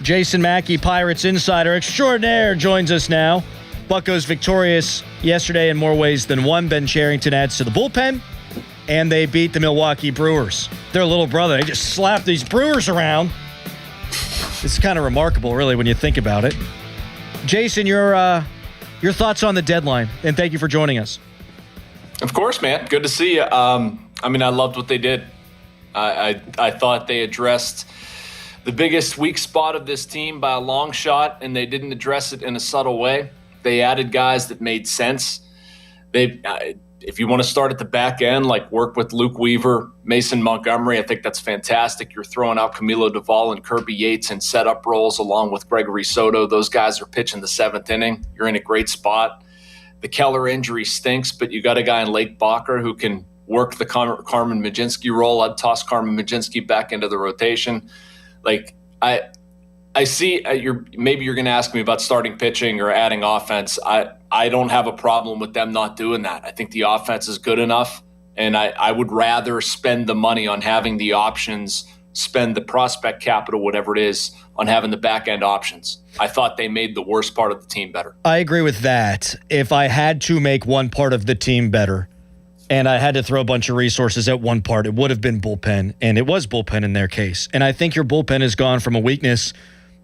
Jason Mackey, Pirates insider extraordinaire, joins us now. Buccos victorious yesterday in more ways than one. Ben Cherington adds to the bullpen, and they beat the Milwaukee Brewers. Their little brother. They just slapped these Brewers around. It's kind of remarkable, really, when you think about it. Jason, your thoughts on the deadline, and thank you for joining us. Of course, man. Good to see you. I loved what they did. I thought they addressed the biggest weak spot of this team by a long shot, and they didn't address it in a subtle way. They added guys that made sense. If you want to start at the back end, like work with Luke Weaver, Mason Montgomery, I think that's fantastic. You're throwing out Camilo Duvall and Kirby Yates in setup roles along with Gregory Soto. Those guys are pitching the seventh inning. You're in a great spot. The Keller injury stinks, but you got a guy in Lake Bacher who can work the Carmen Mlodzinski role. I'd toss Carmen Mlodzinski back into the rotation. Like, I see maybe you're going to ask me about starting pitching or adding offense. I don't have a problem with them not doing that. I think the offense is good enough, and I would rather spend the money on having the options, spend the prospect capital, whatever it is, on having the back end options. I thought they made the worst part of the team better. I agree with that. If I had to make one part of the team better, and I had to throw a bunch of resources at one part, it would have been bullpen, and it was bullpen in their case. And I think your bullpen has gone from a weakness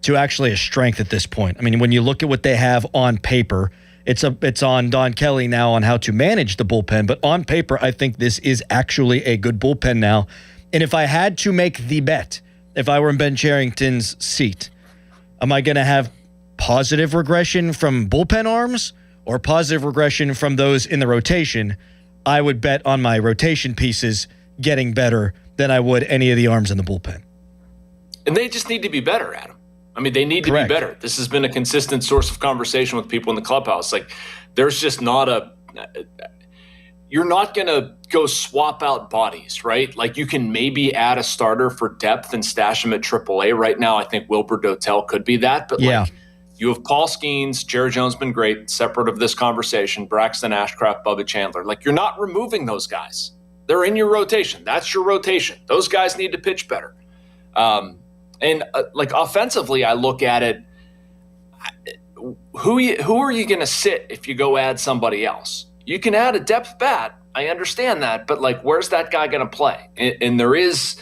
to actually a strength at this point. I mean, when you look at what they have on paper, it's on Don Kelly now on how to manage the bullpen. But on paper, I think this is actually a good bullpen now. And if I had to make the bet, if I were in Ben Cherington's seat, am I going to have positive regression from bullpen arms or positive regression from those in the rotation? I would bet on my rotation pieces getting better than I would any of the arms in the bullpen. And they just need to be better, Adam. I mean, they need to Correct. be better. This has been a consistent source of conversation with people in the clubhouse. Like, there's just not you're not going to go swap out bodies, right? Like, you can maybe add a starter for depth and stash him at AAA. Right now, I think Wilbur Dotel could be that. But, like, you have Paul Skeens, Jerry Jones been great, separate of this conversation, Braxton Ashcraft, Bubba Chandler. Like, you're not removing those guys. They're in your rotation. That's your rotation. Those guys need to pitch better. And offensively, I look at it, who are you going to sit if you go add somebody else? You can add a depth bat. I understand that. But, like, where's that guy going to play? And there is,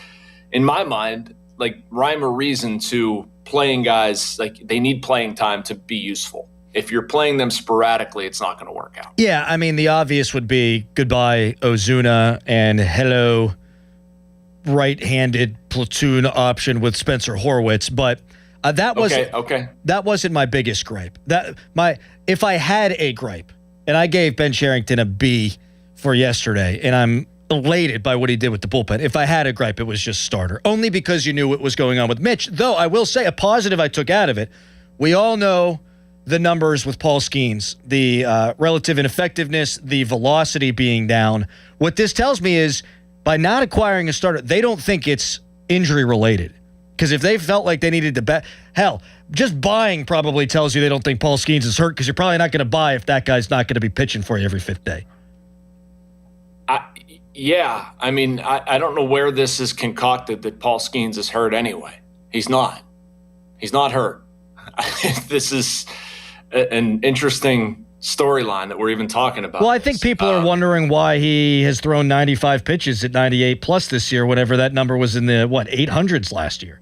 in my mind, like, rhyme or reason to playing guys. Like, they need playing time to be useful. If you're playing them sporadically, it's not going to work out. Yeah, I mean, the obvious would be goodbye Ozuna and hello right-handed platoon option with Spencer Horwitz, but that wasn't my biggest gripe. If I had a gripe, and I gave Ben Cherington a B for yesterday, and I'm elated by what he did with the bullpen. If I had a gripe, it was just starter, only because you knew what was going on with Mitch. Though I will say a positive I took out of it. We all know the numbers with Paul Skeens, the relative ineffectiveness, the velocity being down. What this tells me is, by not acquiring a starter, they don't think it's injury related. Because if they felt like they needed to bet, hell, just buying probably tells you they don't think Paul Skeens is hurt, because you're probably not going to buy if that guy's not going to be pitching for you every fifth day. Yeah. I mean, I don't know where this is concocted that Paul Skeens is hurt anyway. He's not. He's not hurt. This is an interesting storyline that we're even talking about. Well, I think people are wondering why he has thrown 95 pitches at 98 plus this year, whenever that number was in the 800s last year.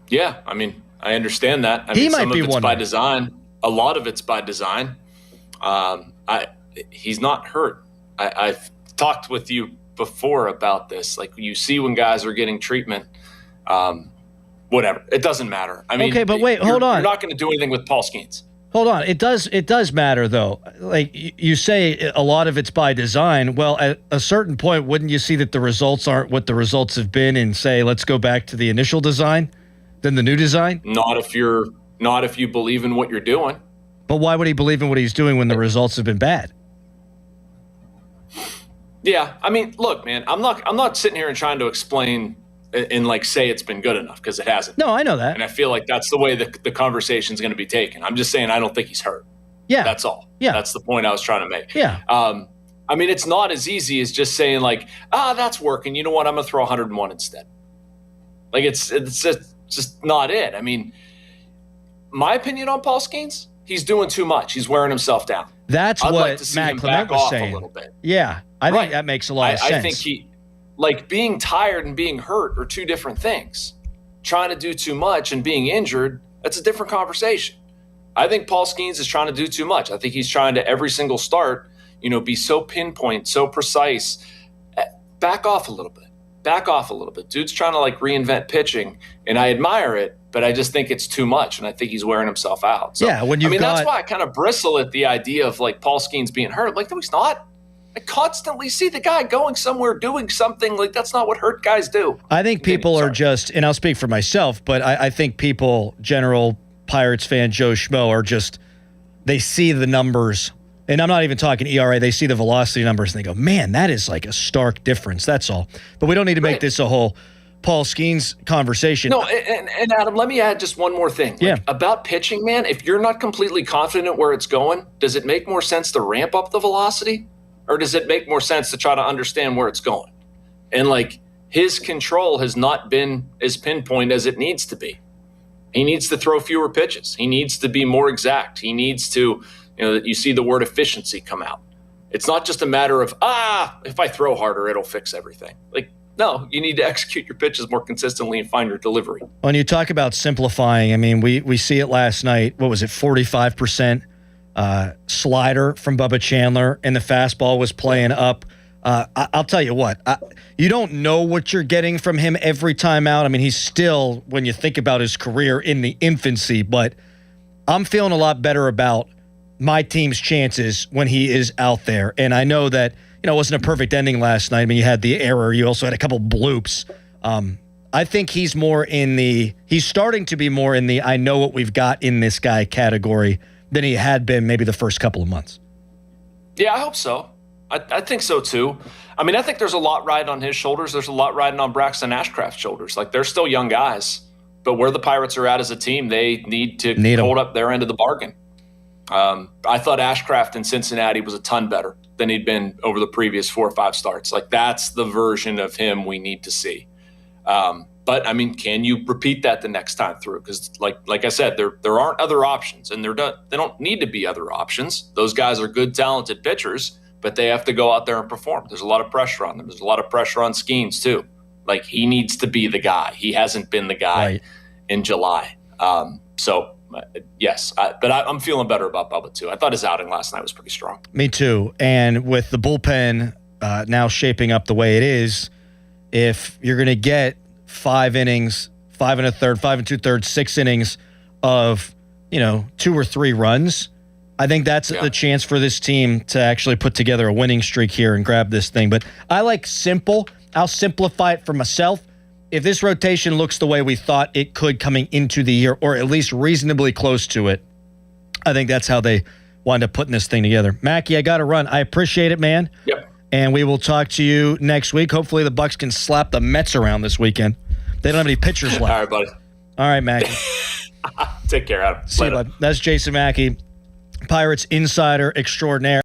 Yeah, I mean, I understand that. Some of it's by design. A lot of it's by design. He's not hurt. I've talked with you before about this. Like, you see when guys are getting treatment, whatever. It doesn't matter. I mean, okay, but wait, hold on. You're not going to do anything with Paul Skeens. Hold on. It does matter, though. Like, you say a lot of it's by design. Well, at a certain point, wouldn't you see that the results aren't what the results have been and say, let's go back to the initial design, then the new design? Not if you believe in what you're doing. But why would he believe in what he's doing when the results have been bad? Yeah, I mean, look, man, I'm not sitting here and trying to explain and like say it's been good enough, because it hasn't. No, I know that. And I feel like that's the way the conversation is going to be taken. I'm just saying I don't think he's hurt. Yeah. That's all. Yeah. That's the point I was trying to make. Yeah. I mean, it's not as easy as just saying like, that's working. You know what? I'm going to throw 101 instead. Like, it's just, It's just not it. I mean, my opinion on Paul Skeens, he's doing too much. He's wearing himself down. That's I'd what like to see Matt him Clement back was off saying. A little bit. Yeah, I think that makes a lot of sense. I think like being tired and being hurt are two different things. Trying to do too much and being injured, that's a different conversation. I think Paul Skeens is trying to do too much. I think he's trying to every single start, be so pinpoint, so precise. Back off a little bit. Back off a little bit. Dude's trying to like reinvent pitching, and I admire it, but I just think it's too much, and I think he's wearing himself out. So, yeah, that's why I kind of bristle at the idea of like Paul Skeens being hurt. Like, no, he's not. I constantly see the guy going somewhere, doing something. Like, that's not what hurt guys do. I think people are just, and I'll speak for myself, but I think people, general Pirates fan Joe Schmo, are just, they see the numbers. And I'm not even talking ERA. They see the velocity numbers and they go, man, that is like a stark difference. That's all. But we don't need to make this a whole Paul Skeens conversation. No, and Adam, let me add just one more thing. Yeah. About pitching, man, if you're not completely confident where it's going, does it make more sense to ramp up the velocity? Or does it make more sense to try to understand where it's going? And like his control has not been as pinpoint as it needs to be. He needs to throw fewer pitches. He needs to be more exact. He needs to, you see the word efficiency come out. It's not just a matter of, if I throw harder, it'll fix everything. Like, no, you need to execute your pitches more consistently and find your delivery. When you talk about simplifying, I mean, we see it last night. What was it, 45% slider from Bubba Chandler, and the fastball was playing up. I'll tell you what, you don't know what you're getting from him every time out. I mean, he's still, when you think about his career, in the infancy, but I'm feeling a lot better about my team's chances when he is out there. And I know that, it wasn't a perfect ending last night. I mean, you had the error. You also had a couple bloops. I think he's starting to be more in the I know what we've got in this guy category than he had been maybe the first couple of months. Yeah, I hope so. I think so too. I mean, I think there's a lot riding on his shoulders. There's a lot riding on Braxton Ashcraft's shoulders. Like, they're still young guys, but where the Pirates are at as a team, they need to hold up their end of the bargain. I thought Ashcraft in Cincinnati was a ton better than he'd been over the previous 4 or 5 starts. Like, that's the version of him we need to see. But I mean, can you repeat that the next time through? Because like I said, there aren't other options, and they don't need to be other options. Those guys are good, talented pitchers, but they have to go out there and perform. There's a lot of pressure on them. There's a lot of pressure on Skeens too. Like, he needs to be the guy. He hasn't been the guy in July. Yes, but I'm feeling better about Bubba too. I thought his outing last night was pretty strong. Me too. And with the bullpen now shaping up the way it is, if you're going to get 5 innings, 5 1/3, 5 2/3, 6 innings of 2 or 3 runs, I think that's the chance for this team to actually put together a winning streak here and grab this thing. But I like simple. I'll simplify it for myself. If this rotation looks the way we thought it could coming into the year, or at least reasonably close to it, I think that's how they wind up putting this thing together. Mackey, I got to run. I appreciate it, man. Yep. And we will talk to you next week. Hopefully the Bucks can slap the Mets around this weekend. They don't have any pitchers left. All right, buddy. All right, Mackey. Take care, Adam. See you, bud. That's Jason Mackey, Pirates insider extraordinaire.